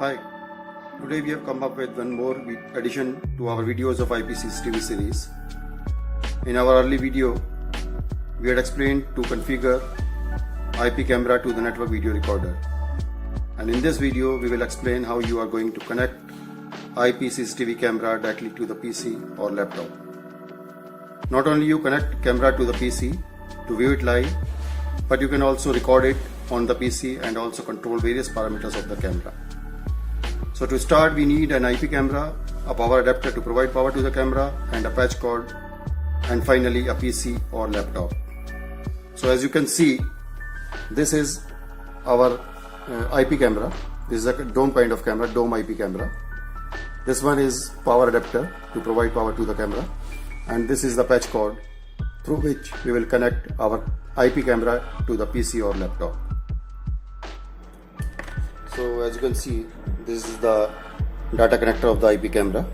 Hi, today we have come up with one more addition to our videos of IP CCTV series. In our early video, we had explained to configure IP camera to the network video recorder. And in this video, we will explain how you are going to connect IP CCTV camera directly to the PC or laptop. Not only you connect camera to the PC to view it live, but you can also record it on the PC and also control various parameters of the camera. So to start, we need an IP camera, a power adapter to provide power to the camera, and a patch cord, and finally a PC or laptop. So as you can see, this is our IP camera. This is a dome kind of camera, dome IP camera. This one is power adapter to provide power to the camera, and this is the patch cord through which we will connect our IP camera to the PC or laptop. So as you can see, this is the data connector of the IP camera,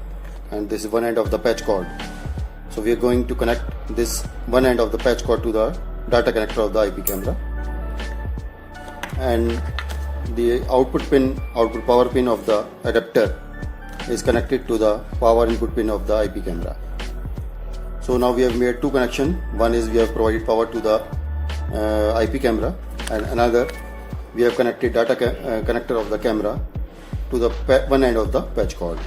and this is one end of the patch cord. So we are going to connect this one end of the patch cord to the data connector of the IP camera, and the output power pin of the adapter is connected to the power input pin of the IP camera. So now we have made two connections. One is we have provided power to the IP camera, and another we have connected data connector of the camera to the one end of the patch cord.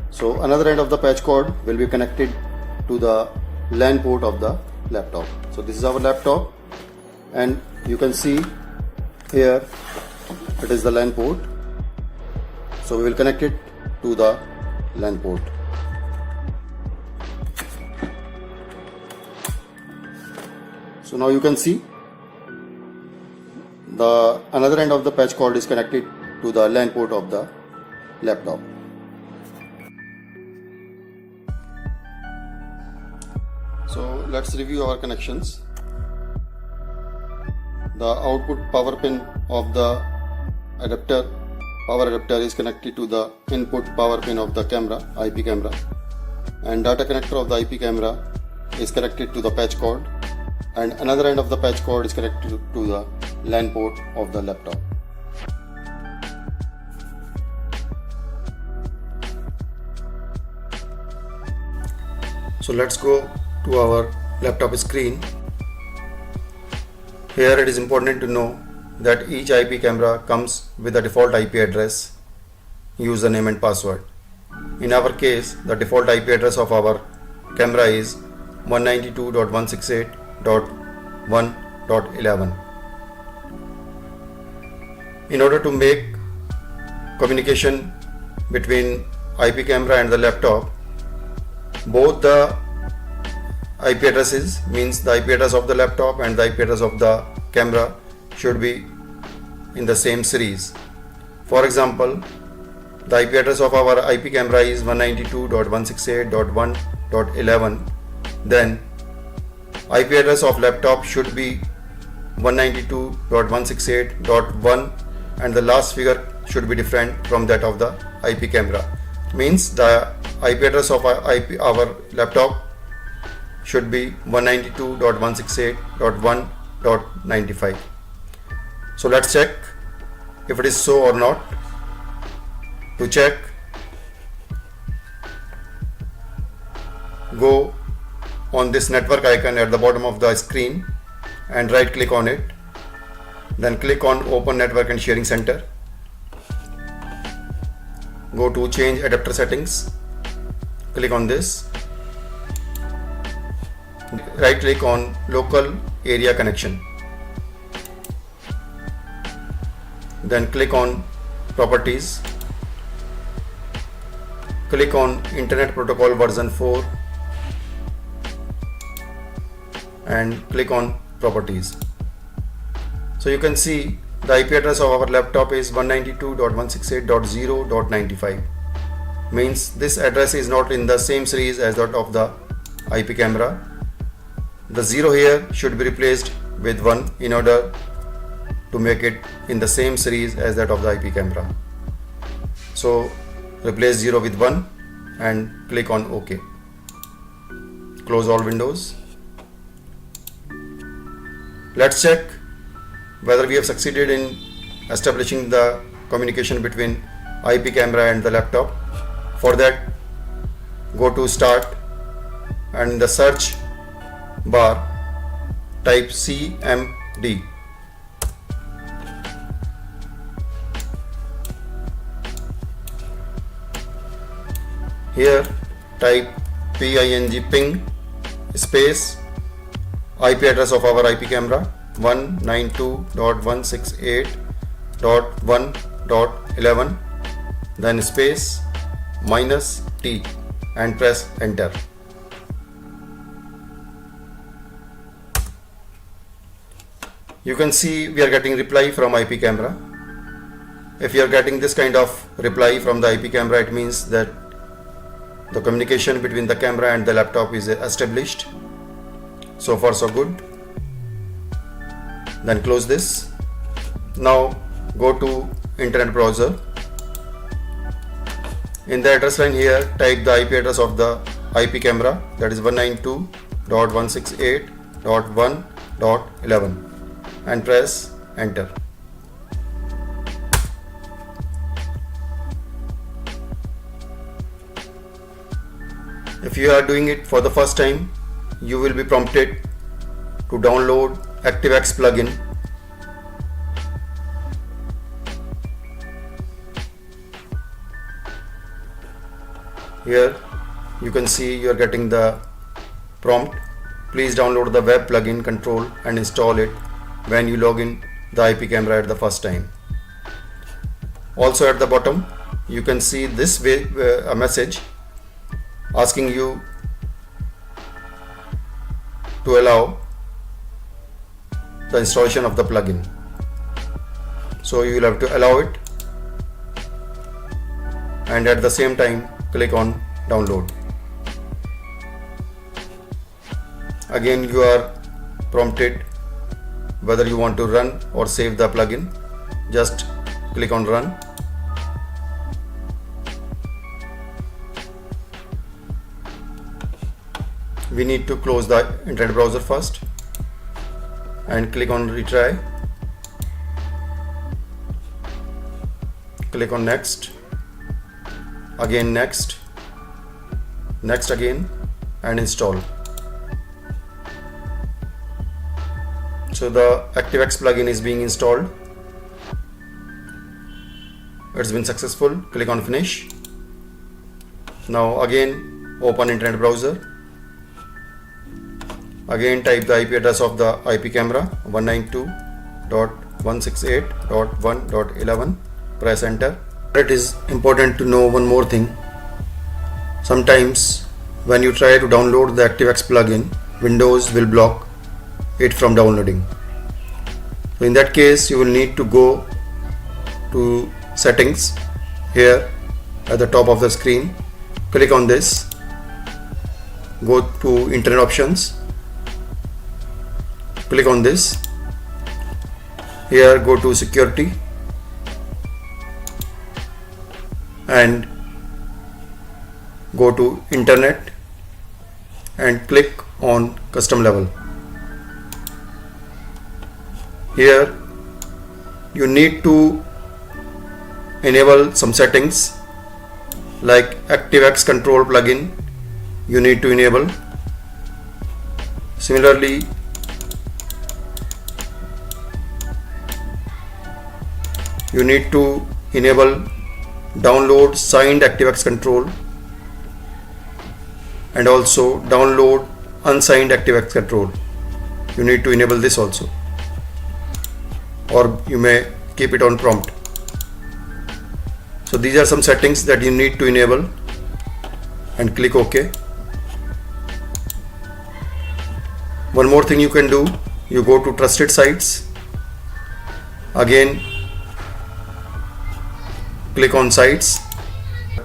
So another end of the patch cord will be connected to the LAN port of the laptop. So this is our laptop, and you can see here it is the LAN port. So we will connect it to the LAN port. So now you can see the another end of the patch cord is connected to the LAN port of the laptop. So let's review our connections. The output power pin of the power adapter is connected to the input power pin of the camera, IP camera, and data connector of the IP camera is connected to the patch cord, and another end of the patch cord is connected to the LAN port of the laptop. So let's go to our laptop screen. Here it is important to know that each IP camera comes with a default IP address, username and password. In our case, the default IP address of our camera is 192.168.1.11. In order to make communication between IP camera and the laptop, both the IP addresses, means the IP address of the laptop and the IP address of the camera, should be in the same series. For example, the IP address of our IP camera is 192.168.1.11. Then IP address of laptop should be 192.168.1, and the last figure should be different from that of the IP camera. Means the IP address of our laptop should be 192.168.1.95. So let's check if it is so or not. To check, go on this network icon at the bottom of the screen and right click on it. Then click on Open Network and Sharing Center. Go to Change Adapter Settings. Click on this. Right click on Local Area Connection. Then click on Properties. Click on Internet Protocol version 4 and click on Properties. So you can see the IP address of our laptop is 192.168.0.95. Means this address is not in the same series as that of the IP camera. The 0 here should be replaced with 1 in order to make it in the same series as that of the IP camera. So replace 0 with 1 and click on OK. Close all windows. Let's check whether we have succeeded in establishing the communication between IP camera and the laptop. For that, go to Start and in the search bar type CMD. Here type ping space IP address of our IP camera 192.168.1.11, then space -T and press enter. You can see we are getting reply from IP camera. If you are getting this kind of reply from the IP camera, it means that the communication between the camera and the laptop is established. So far so good. Then close this. Now go to internet browser. In the address line here, type the IP address of the IP camera, that is 192.168.1.11 and press enter. If you are doing it for the first time, you will be prompted to download ActiveX plugin. Here you can see you are getting the prompt. Please download the web plugin control and install it when you log in the IP camera at the first time. Also at the bottom you can see this way a message asking you to allow the installation of the plugin. So you will have to allow it and at the same time click on download. Again you are prompted whether you want to run or save the plugin. Just click on run. We need to close the internet browser first and click on retry. Click on next, again next, next again and install. So the ActiveX plugin is being installed. It's been successful. Click on finish. Now again open internet browser. Again type the IP address of the IP camera 192.168.1.11. Press enter. It is important to know one more thing. Sometimes when you try to download the ActiveX plugin, Windows will block it from downloading. So in that case you will need to go to settings here at the top of the screen. Click on this. Go to internet options. Click on this. Here go to security and go to internet and click on custom level. Here you need to enable some settings like ActiveX control plugin you need to enable. Similarly you need to enable download signed ActiveX control and also download unsigned ActiveX control. You need to enable this also, or you may keep it on prompt. So these are some settings that you need to enable and click OK. One more thing you can do, you go to trusted sites, again click on sites,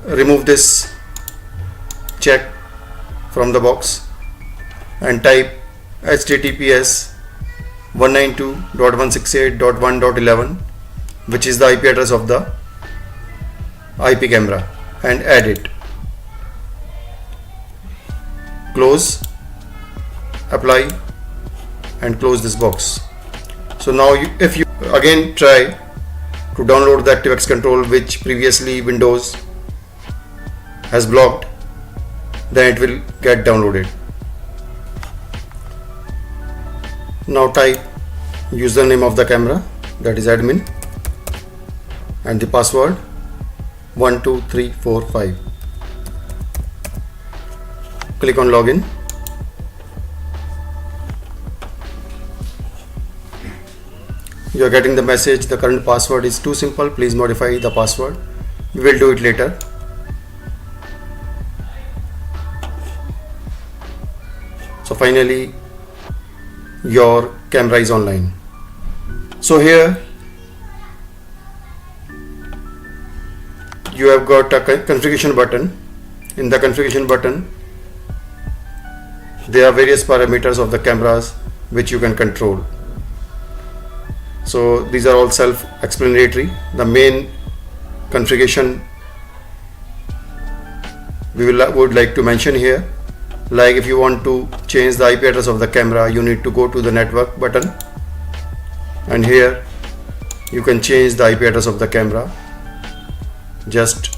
remove this check from the box and type https 192.168.1.11, which is the IP address of the IP camera, and add it. Close, apply and close this box. So now if you again try to download the ActiveX control which previously Windows has blocked, then it will get downloaded. Now type username of the camera, that is admin, and the password 12345. Click on login. You are getting the message, the current password is too simple, please modify the password. We will do it later. So finally your camera is online. So here you have got a configuration button. In the configuration button there are various parameters of the cameras which you can control. So these are all self-explanatory. The main configuration we would like to mention here, like if you want to change the IP address of the camera, you need to go to the network button, and here you can change the IP address of the camera, just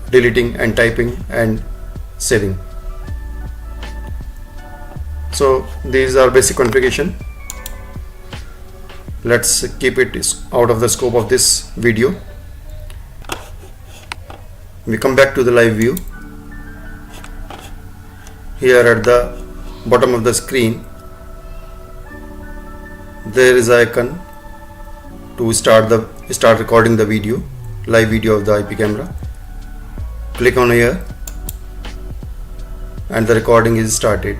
deleting and typing and saving. So these are basic configuration. Let's keep it out of the scope of this video. We come back to the live view. Here at the bottom of the screen there is an icon to start recording the video, live video of the IP camera. Click on here and the recording is started.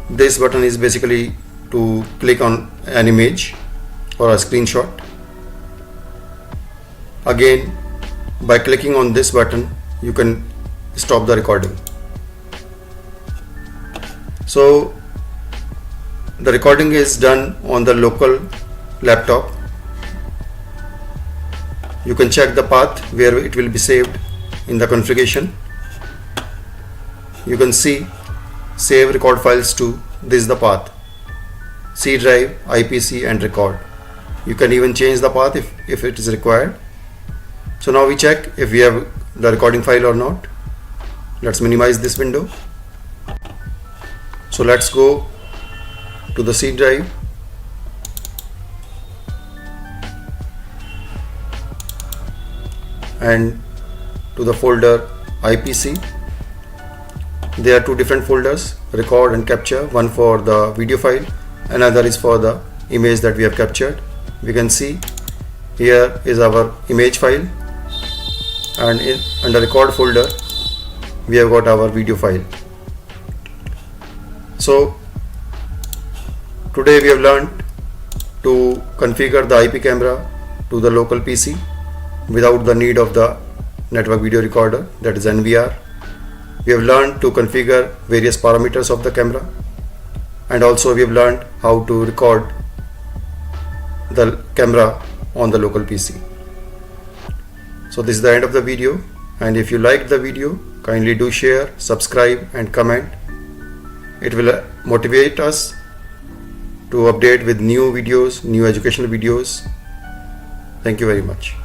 This button is basically to click on an image or a screenshot. Again, by clicking on this button you can stop the recording. So the recording is done on the local laptop. You can check the path where it will be saved in the configuration. You can see save record files to, this is the path, C drive, IPC and record. You can even change the path if it is required. So now we check if we have the recording file or not. Let's minimize this window. So let's go to the C drive and to the folder IPC. There are two different folders, record and capture, one for the video file, another is for the image that we have captured. We can see here is our image file, and under record folder we have got our video file. So today we have learned to configure the IP camera to the local PC without the need of the network video recorder, that is NVR. We have learned to configure various parameters of the camera, and also we have learned how to record the camera on the local PC. So this is the end of the video, and if you liked the video, kindly do share, subscribe and comment. It will motivate us to update with new videos, new educational videos. Thank you very much.